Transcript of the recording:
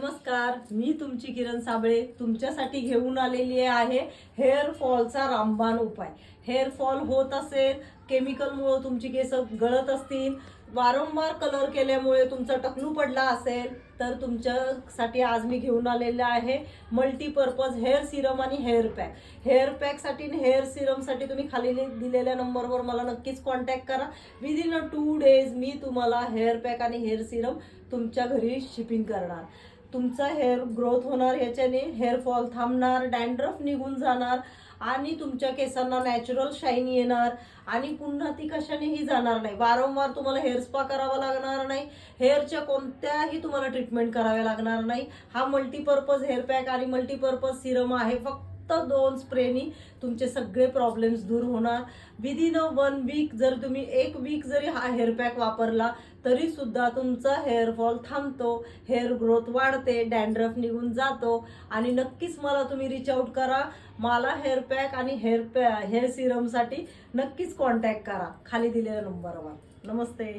नमस्कार, मी तुमची किरण साबळे तुमच्यासाठी घेऊन आलेली आहे हेअर फॉलचा रामबाण उपाय। हेअर फॉल होत असेल, केमिकलमुळे तुमची केस गळत असतील, वारंवार कलर केल्यामुळे तुमचा टकलू पडला असेल तर तुमच्यासाठी आज मी घेऊन आलेले आहे मल्टीपर्पज हेअर सिरम आणि हेअर पॅक। हेअर पॅकसाठी आणि हेअर सिरमसाठी तुम्ही खाली दिलेल्या नंबरवर मला नक्कीच कॉन्टॅक्ट करा। विदिन 2 डेज मी तुम्हाला हेअर पॅक आणि हेअर सिरम तुमच्या घरी शिपिंग करणार। तुमचा हेअर ग्रोथ होणार, याच्याने हेअर फॉल थांबणार, डॅन्ड्रफ निघून जाणार आणि तुमच्या केसांना नॅचरल शाईन येणार आणि पुन्हा ती कशानेही जाणार नाही। वारंवार तुम्हाला हेअर स्पा करावा लागणार नाही, हेअरच्या कोणत्याही तुम्हाला ट्रीटमेंट कराव्या लागणार नाही। हा मल्टीपर्पज हेअर पॅक आणि मल्टीपर्पज सिरम आहे। फक्त 2 स्प्रेनी तुमचे सगळे प्रॉब्लेम्स दूर होणार। विदिन 1 वीक जर तुम्ही 1 वीक जरी हा हेअर पॅक वापरला तरी सुद्धा तुमचा हेअर फॉल थांबतो, हेअर ग्रोथ वाढते, डॅन्ड्रफ निघून जातो आणि नक्कीच मला तुम्ही रीच आउट करा। मला हेअर पॅक आणि हेअर सिरमसाठी नक्कीच कॉन्टॅक्ट करा खाली दिलेल्या नंबरवर। नमस्ते।